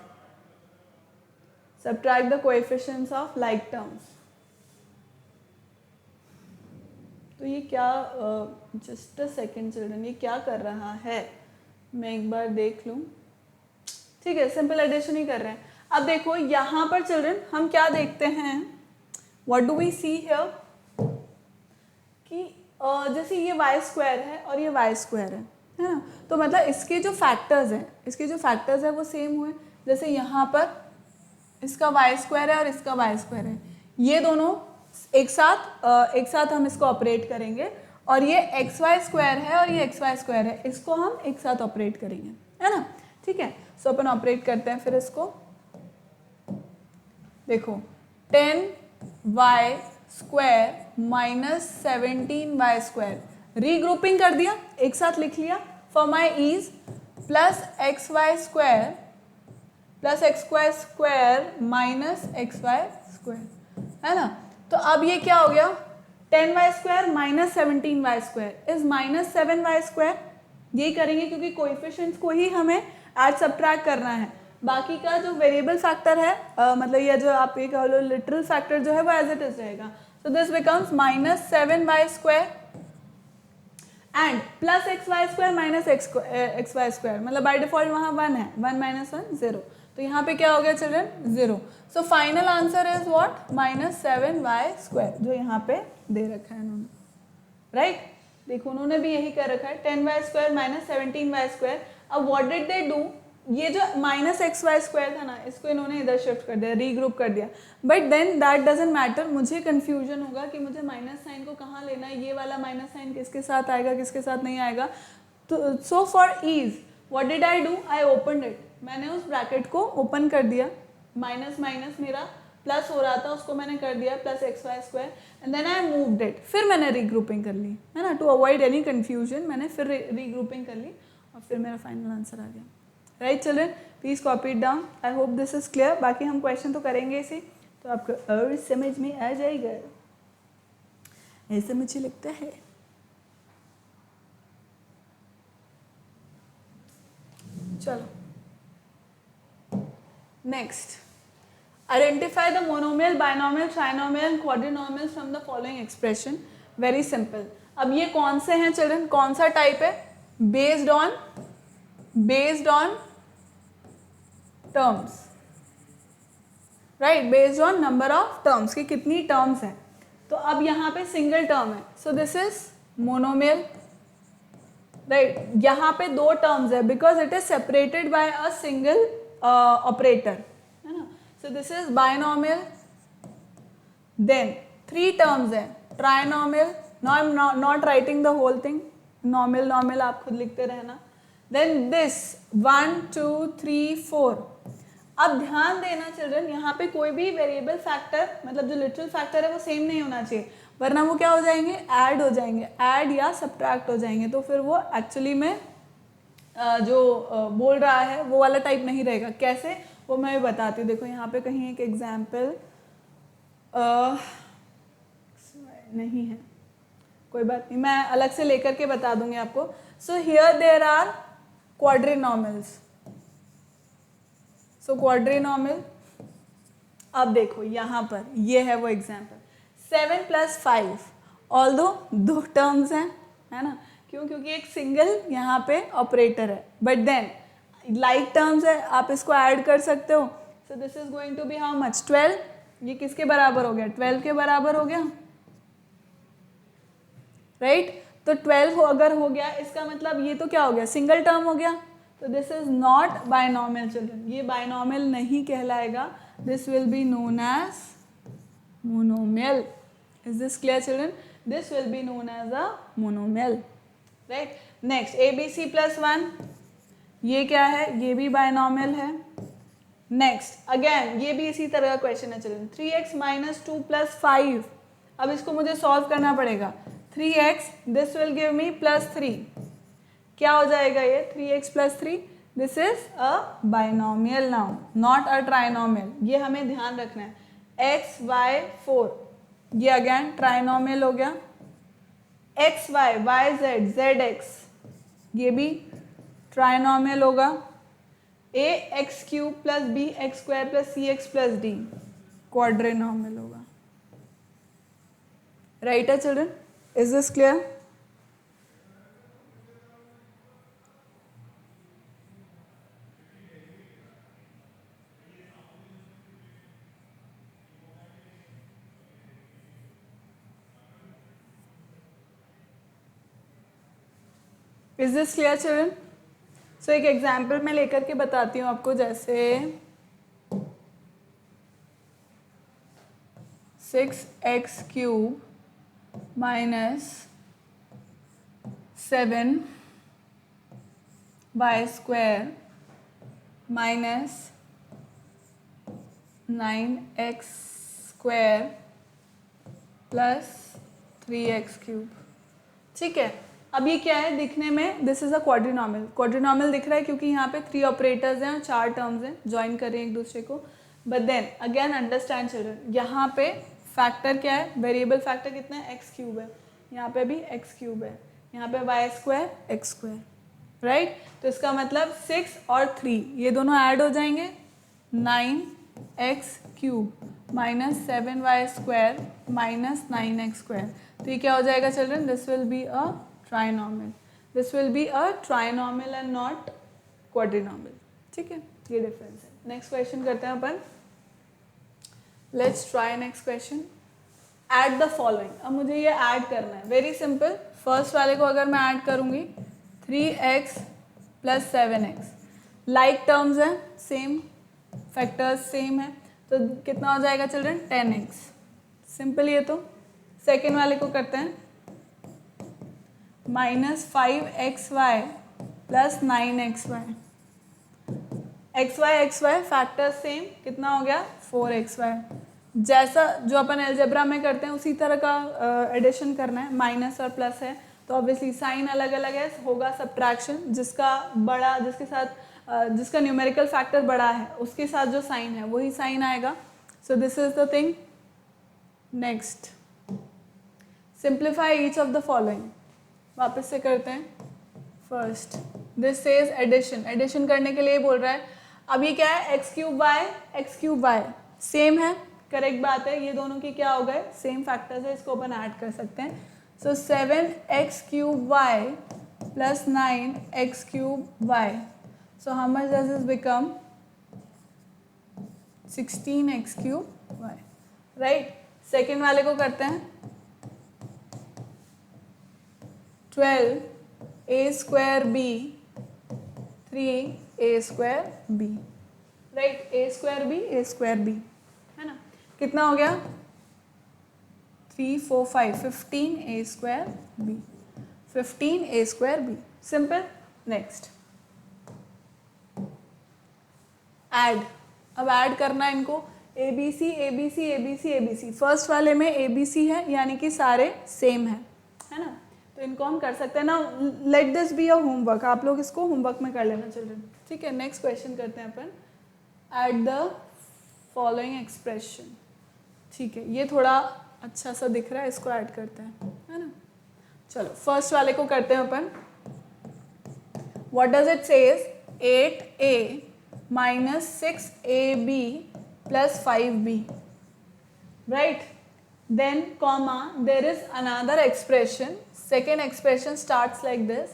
Subtract the coefficients of like terms। तो ये क्या, जस्ट अ सेकेंड चिल्ड्रन, ये क्या कर रहा है, मैं एक बार देख लूँ। ठीक है, सिंपल एडिशन ही कर रहे हैं। अब देखो यहाँ पर चिल्ड्रन हम क्या देखते हैं, what do we see here, कि जैसे ये वाई स्क्वायर है और ये वाई स्क्वायर है ना। तो मतलब इसके जो फैक्टर्स हैं, इसके जो फैक्टर्स है वो सेम हुए। जैसे यहाँ पर इसका वाई स्क्वायर है और इसका वाई स्क्वायर है, ये दोनों एक साथ हम इसको ऑपरेट करेंगे। और ये एक्स वाई स्क्वायर है और ये एक्स वाई स्क्वायर है, इसको हम एक साथ ऑपरेट करेंगे, है ना। ठीक है, सो अपन ऑपरेट करते हैं फिर इसको। देखो 10y square minus 17y square, regrouping कर दिया, एक साथ लिख लिया for my ease, plus x y square plus x y square minus x y square, है ना। तो अब ये क्या हो गया, 10y square minus 17y square is minus 7y square. यही करेंगे क्योंकि कोएफिशिएंट्स को ही हमें ऐड सब्ट्रैक्ट करना है। बाकी का जो वेरिएबल फैक्टर है, मतलब ये जो आप ये कह लो लिटरल फैक्टर जो है वो एज इट इज रहेगा। So this becomes minus 7y square and plus x y square minus x y square, मतलब बाय डिफॉल्ट वहाँ 1 है, 1 माइनस 1 0, तो यहाँ पे क्या हो गया children 0। So final answer is what, minus 7y square, जो यहाँ पे दे रखा है इन्होंने, राइट। देखो उन्होंने भी यही कर रखा है, 10y square minus 17y square. अब व्हाट डिड दे डू, ये जो माइनस एक्स वाई स्क्वायर था ना, इसको इन्होंने इधर शिफ्ट कर दिया, रीग्रुप कर दिया। But then that doesn't matter, मुझे कंफ्यूजन होगा कि मुझे माइनस साइन को कहाँ लेना है, ये वाला माइनस साइन किसके साथ आएगा किसके साथ नहीं आएगा। तो so for ease what did I do, I opened it, मैंने उस ब्रैकेट को ओपन कर दिया, माइनस माइनस मेरा प्लस हो रहा था उसको मैंने कर दिया plus x y square and then I moved it, फिर मैंने रीग्रुपिंग कर ली, है ना, टू अवॉइड एनी कंफ्यूजन। मैंने फिर रीग्रुपिंग कर ली और फिर मेरा फाइनल आंसर आ गया, right children. Please copy it down, I hope this is clear. बाकी हम क्वेश्चन तो करेंगे इसी, तो आपको और समझ में आ जाएगा, ऐसा मुझे लगता है। चलो next, identify the monomial, binomial, trinomial and quadrinomial from the following expression. Very simple. अब ये कौन से हैं चिल्ड्रन, कौन सा टाइप है, based on terms, right, based on number of terms, की कितनी टर्म्स हैं। तो अब यहाँ पे सिंगल टर्म है, so this is monomial, right. यहाँ पे दो टर्म्स है because it is separated by a single operator, है ना। So this is binomial, then 3 terms है trinomial, no I am not writing the whole thing, nomial nomial आप खुद लिखते रहना. Then this 1 2 3 4. अब ध्यान देना चिल्ड्रन, यहाँ पे कोई भी वेरिएबल फैक्टर मतलब जो लिटरल फैक्टर है वो सेम नहीं होना चाहिए, वरना वो क्या हो जाएंगे, ऐड हो जाएंगे, ऐड या सब्ट्रैक्ट हो जाएंगे, तो फिर वो एक्चुअली में जो बोल रहा है वो वाला टाइप नहीं रहेगा. कैसे वो मैं बताती हूँ. देखो यहाँ पे कहीं एक एग्जाम्पल नहीं है, कोई बात नहीं, मैं अलग से लेकर के बता दूंगी आपको. So here there are quadrinomials. So quadrinomial, अब देखो यहाँ पर ये है वो एग्जाम्पल 7 + 5, ऑल्दो 2 टर्म्स हैं, है ना, क्यों, क्योंकि एक सिंगल यहाँ पे ऑपरेटर है, बट देन लाइक टर्म्स है, आप इसको ऐड कर सकते हो. So this is going to be how much, 12. ये किसके बराबर हो गया, 12 के बराबर हो गया, राइट. तो 12 अगर हो गया, इसका मतलब ये तो क्या हो गया, सिंगल टर्म हो गया. तो this is not binomial children, ये बायनॉमियल नहीं कहलाएगा. This will be known as monomial. Is this clear children? This will be known as a monomial, right. Next ABC + 1, ये क्या है, ये भी बायनॉमियल है. नेक्स्ट अगेन ये भी इसी तरह का क्वेश्चन है चिल्ड्रन, 3x - 2 + 5. अब इसको मुझे सॉल्व करना पड़ेगा. 3x, this will give me +3. क्या हो जाएगा ये 3x + 3? This is a binomial now, not a trinomial. ये हमें ध्यान रखना है. x y 4, ये अगेन ट्राइनॉमियल हो गया. x y y z z x, ये भी ट्राइनॉमियल होगा. ax³ + bx² + cx + d क्वाड्रिनॉमियल होगा. राइट है children? Is this clear? Is this clear children? So एक एग्जाम्पल मैं लेकर के बताती हूँ आपको, जैसे 6x³ - 7y² - 9x² + 3x³. ठीक है. अब ये क्या है दिखने में, दिस इज अ क्वाड्रिनॉमियल. क्वाड्रिनॉमियल दिख रहा है क्योंकि यहाँ पे 3 ऑपरेटर्स हैं और 4 टर्म्स हैं, ज्वाइन कर रहे हैं एक दूसरे को. But then again understand children, यहाँ पे फैक्टर क्या है, वेरिएबल फैक्टर कितना है, x³ है. यहाँ पे भी x³ है, यहाँ पे y² x², राइट. तो इसका मतलब 6 और 3 ये दोनों ऐड हो जाएंगे, 9x³ - 7y² - 9x². तो ये क्या हो जाएगा children, this will be a trinomial. This will be a trinomial and not quadrinomial. ठीक है, ये डिफरेंस है. नेक्स्ट क्वेश्चन करते हैं अपन. Let's try next question. Add the following. अब मुझे ये ऐड करना है, वेरी सिंपल. फर्स्ट वाले को अगर मैं ऐड करूंगी 3x + 7x, लाइक टर्म्स हैं, सेम फैक्टर्स सेम है, तो कितना हो जाएगा चिल्ड्रन, 10x. सिंपल. ये तो सेकेंड वाले को करते हैं, -5xy + 9xy. xy factor same, कितना हो गया 4xy. जैसा जो अपन अलजेब्रा में करते हैं उसी तरह का एडिशन करना है. माइनस और प्लस है तो ऑब्वियसली साइन अलग अलग है, होगा सब्ट्रैक्शन. जिसके साथ जिसका न्यूमेरिकल फैक्टर बड़ा है उसके साथ जो साइन है वही साइन आएगा. So this is the thing. Next, simplify each of the following. वापस से करते हैं. First this says addition. Addition करने के लिए बोल रहा है. अब ये क्या है, x³ सेम है, करेक्ट बात है. ये दोनों की क्या हो गए, सेम फैक्टर्स है, इसको अपन ऐड कर सकते हैं. सो 7x³ + 9x³. So how much does this become, 16x³. Right. Second वाले को करते हैं, 12a² b 3a² b. Right, a² b a² b है ना. कितना हो गया 3 4 5 15 a square b, 15 a square b, simple. Next add, अब ऐड करना है इनको, A B C A B C A B C A B C, first वाले में ए बी सी है यानी कि सारे सेम है ना, तो इनको हम कर सकते हैं ना। Let this be a homework, आप लोग इसको होमवर्क में कर लेना चिल्ड्रन, ठीक है। नेक्स्ट क्वेश्चन करते हैं अपन, ऐड द फॉलोइंग एक्सप्रेशन, ठीक है। ये थोड़ा अच्छा सा दिख रहा है, इसको ऐड करते हैं, है ना। चलो फर्स्ट वाले को करते हैं अपन। What does it says, 8a minus 6ab plus 5b, right? Then comma there is another expression, second expression starts like this।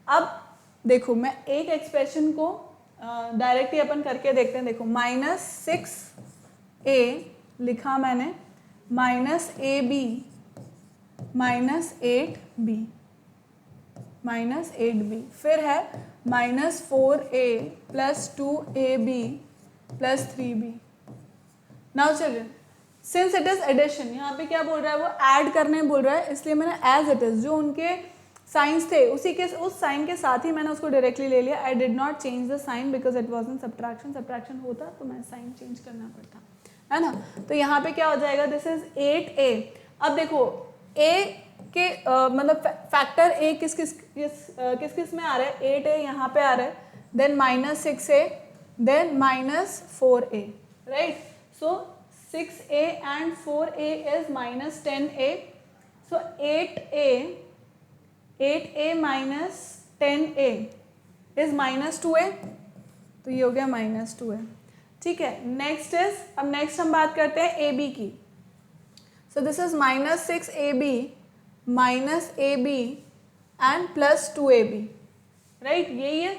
अब देखो मैं एक एक्सप्रेशन को डायरेक्टली अपन करके देखते हैं। देखो -6a लिखा मैंने, -ab -8b -8b, फिर है -4a plus 2ab plus 3b। Now children since it is addition, यहाँ पे क्या बोल रहा है वो ऐड करने बोल रहा है, इसलिए मैंने एज इट इज जो उनके साइंस थे उसी के उस साइन के साथ ही मैंने उसको डायरेक्टली ले लिया। I did not change the sign because it was in subtraction, subtraction होता तो मैं साइन चेंज करना पड़ता, है ना। तो यहाँ पे क्या हो जाएगा, दिस इज 8a। अब देखो a के मतलब फैक्टर a किस किस में आ रहा है, 8a यहाँ पे आ रहा है, then -6a, then -4a, right. So 6a and 4a is -10a, so 8a minus 10a is -2a, तो ये हो गया -2a, ठीक है। नेक्स्ट इज, अब नेक्स्ट हम बात करते हैं ab की। सो this is -6ab -ab and +2ab, right, यही है।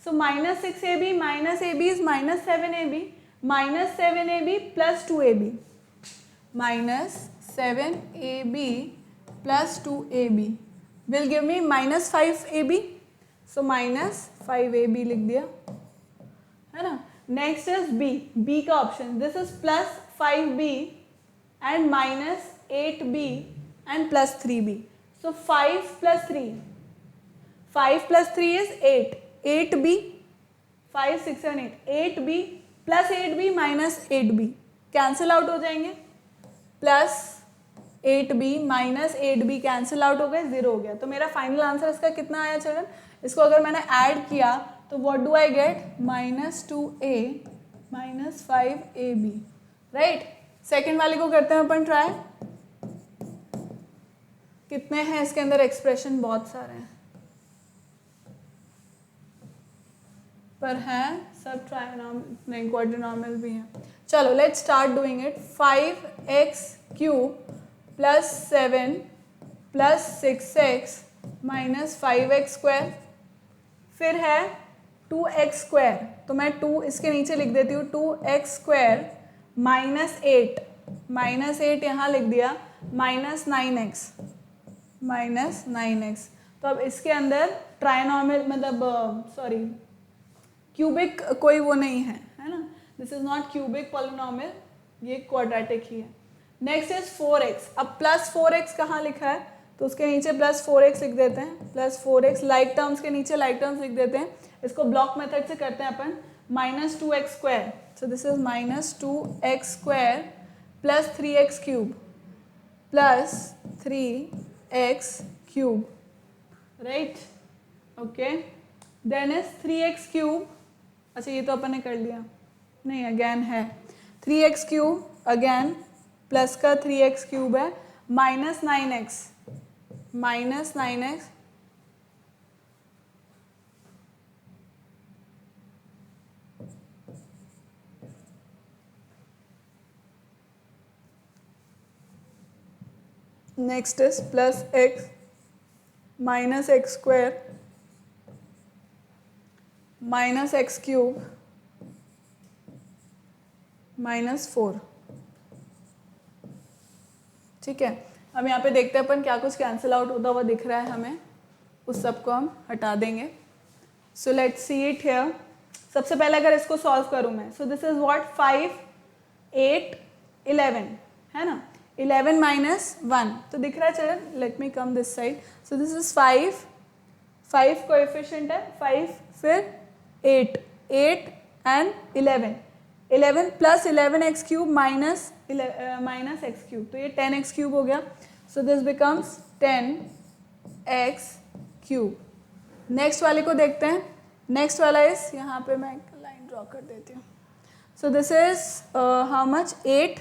सो -6ab -ab is -7ab, -7ab plus 2ab, -7ab plus 2ab will give me -5ab, so -5ab लिख दिया, है ना। नेक्स्ट इज b, b का option, this is +5b and -8b and +3b, so 5 plus 3, 5 plus 3 is 8, 8b, 5 6 7 8, 8b plus 8b minus 8b cancel out हो जाएंगे, plus 8b minus 8b cancel out हो गए, 0 हो गया। तो मेरा फाइनल आंसर इसका कितना आया चिल्ड्रन, इसको अगर मैंने ऐड किया तो what do I get, -2a -5ab, right. Second वाले को करते हैं अपन ट्राई, कितने हैं इसके अंदर एक्सप्रेशन, बहुत सारे हैं पर हैं सब ट्राइनॉमिनल, नहीं क्वाड्रिनॉमिनल भी हैं। चलो let's start doing it. 5x³ + 7 + 6x - 5x², फिर है 2x², तो मैं 2 इसके नीचे लिख देती हूँ, 2x² -8 यहाँ लिख दिया, -9x -9x। तो अब इसके अंदर ट्राइनॉमिनल मतलब सॉरी क्यूबिक कोई वो नहीं है, है ना, this is not cubic polynomial, ये क्वाड्रेटिक ही है। नेक्स्ट इज 4x, अब +4x कहाँ लिखा है, तो उसके नीचे +4x लिख देते हैं, +4x लाइक टर्म्स के नीचे लाइक टर्म्स लिख देते हैं। इसको ब्लॉक मेथड से करते हैं अपन, -2x², so this is -2x² + 3x³ + 3x³, right, okay. Then is 3x³, अच्छा ये तो अपन ने कर लिया, नहीं अगेन है 3x³ अगेन प्लस का 3x³ है, -9x next is +x -x² -x³ -4, ठीक है। अब यहाँ पे देखते हैं अपन क्या कुछ कैंसिल आउट होता हुआ दिख रहा है हमें, उस सब को हम हटा देंगे। So let's see it here. सबसे पहले अगर इसको सॉल्व करूँ मैं, सो दिस इज व्हाट 5 8 11, है ना। 11 माइनस 1, तो दिख रहा है children, let me come this side, so this is 5 coefficient है, 5 फिर 8 and 11 plus 11x cube minus x cube, तो ये 10x क्यूब हो गया, सो this becomes 10x cube. Next वाले को देखते हैं, नेक्स्ट वाला इज, यहाँ पे मैं एक लाइन ड्रॉ कर देती हूँ, सो this is how much 8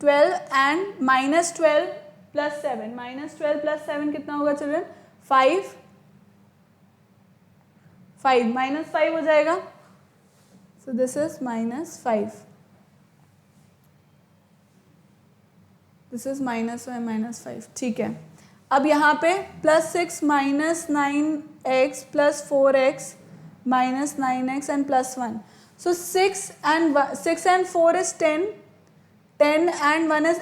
12 and minus 12 plus 7, minus 12 plus 7 कितना होगा चिल्ड्रन, 5 माइनस 5 हो जाएगा, सो this is minus 5, this is -5, ठीक है। अब यहाँ पे +6 minus 9x plus 4x minus 9x and +1, so 6 and 4 is 10 and 1 is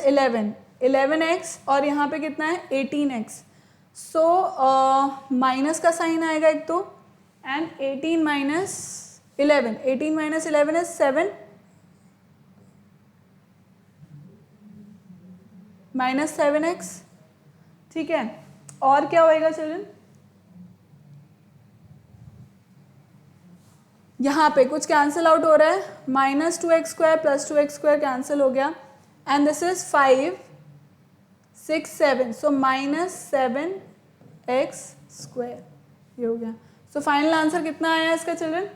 11x, और यहाँ पे कितना है 18x, सो माइनस का साइन आएगा एक तो, and 18 minus 11 is 7 minus 7x, ठीक है। और क्या होएगा चिल्ड्रन, यहाँ पे कुछ कैंसिल आउट हो रहा है, -2x² प्लस 2x² कैंसिल हो गया, and this is 5 6 7, so -7x², ये हो गया। सो फाइनल आंसर कितना आया इसका children,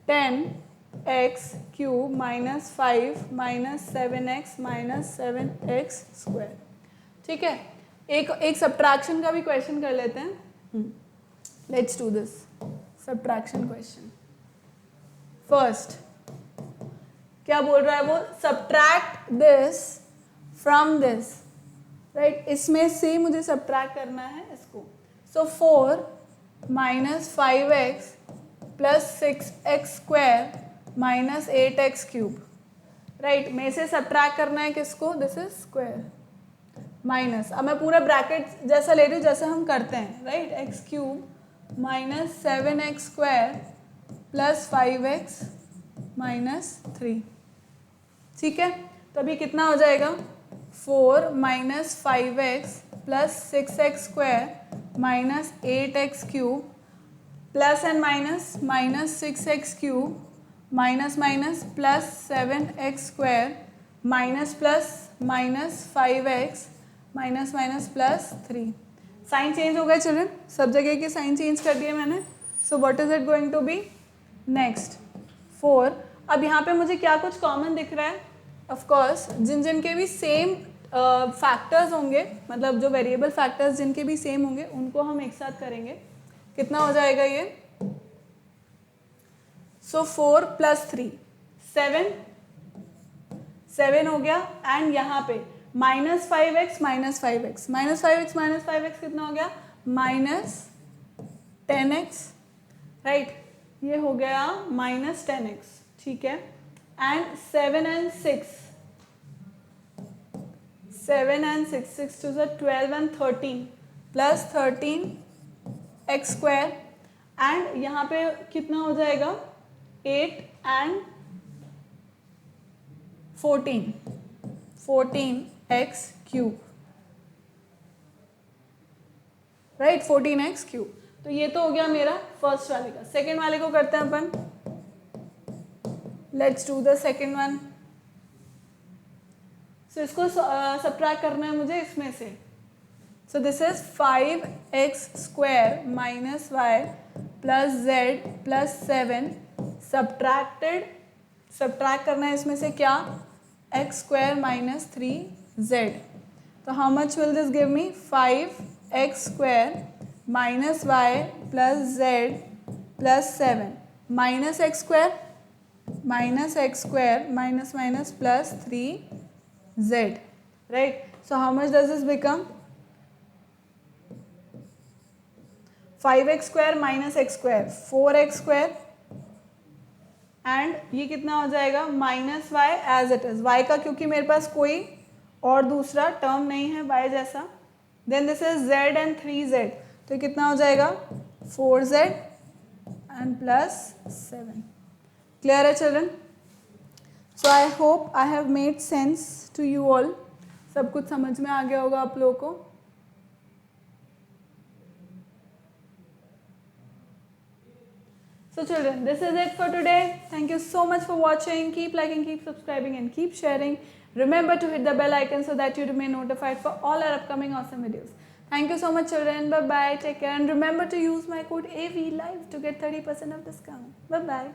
10x³ minus 5 minus 7x minus 7x², ठीक है। एक सब्ट्रैक्शन का भी क्वेश्चन कर लेते हैं, let's do this subtraction question. First क्या बोल रहा है वो, subtract this from this, right, इसमें से मुझे सब्ट्रैक्ट करना है इसको, सो 4 minus 5x plus 6x² minus 8x³, right, में से सब्ट्रैक्ट करना है किसको, दिस इज स्क्वायर माइनस, अब मैं पूरा ब्रैकेट जैसा ले रही हूँ जैसा हम करते हैं, right, x³ minus 7x² plus 5x minus 3, ठीक है। तो अभी कितना हो जाएगा, 4 minus 5x plus 6x² minus 8x³ plus and minus -6x³ minus plus 7x² minus plus minus 5x minus plus 3, sign change हो गया चिल्ड्रन, सब जगह के साइन चेंज कर दिए मैंने, so what is it going to be, next 4, अब यहाँ पे मुझे क्या कुछ कॉमन दिख रहा है, ऑफ कोर्स जिन के भी सेम फैक्टर्स होंगे, मतलब जो वेरिएबल फैक्टर्स जिनके भी सेम होंगे उनको हम एक साथ करेंगे, कितना हो जाएगा ये, सो 4 प्लस 3 7 हो गया, एंड यहाँ पे -5x कितना हो गया, -10x, राइट, ये हो गया -10x, ठीक है, and 7 and 6 6 to the 12 and 13 plus 13x², and यहाँ पे कितना हो जाएगा 8 and 14x³, राइट, 14x³, तो ये तो हो गया मेरा फर्स्ट वाले का। सेकेंड वाले को करते हैं अपन, let's do the second one. So इसको सब्ट्रैक्ट करना है मुझे इसमें से, so this is 5x² minus y plus z plus 7 subtract करना है इसमें से क्या, x² माइनस 3z, तो how much will this give me, 5x² minus y plus z plus 7 minus x² minus plus 3z, right, so how much does this become, 5x² minus x², 4x², एंड ये कितना हो जाएगा minus y as it is, y का क्योंकि मेरे पास कोई और दूसरा टर्म नहीं है y जैसा, then this is z and 3z, तो कितना हो जाएगा 4z एंड प्लस 7, क्लियर है children, so I hope I have made sense to you all. सब कुछ समझ में आ गया होगा आप लोगों को. So children, this is it for today. Thank you so much for watching. Keep liking, keep subscribing and keep sharing. Remember to hit the bell icon so that you remain notified for all our upcoming awesome videos. Thank you so much children. Bye bye. Take care and remember to use my code AVLIVE to get 30% of discount. Bye bye.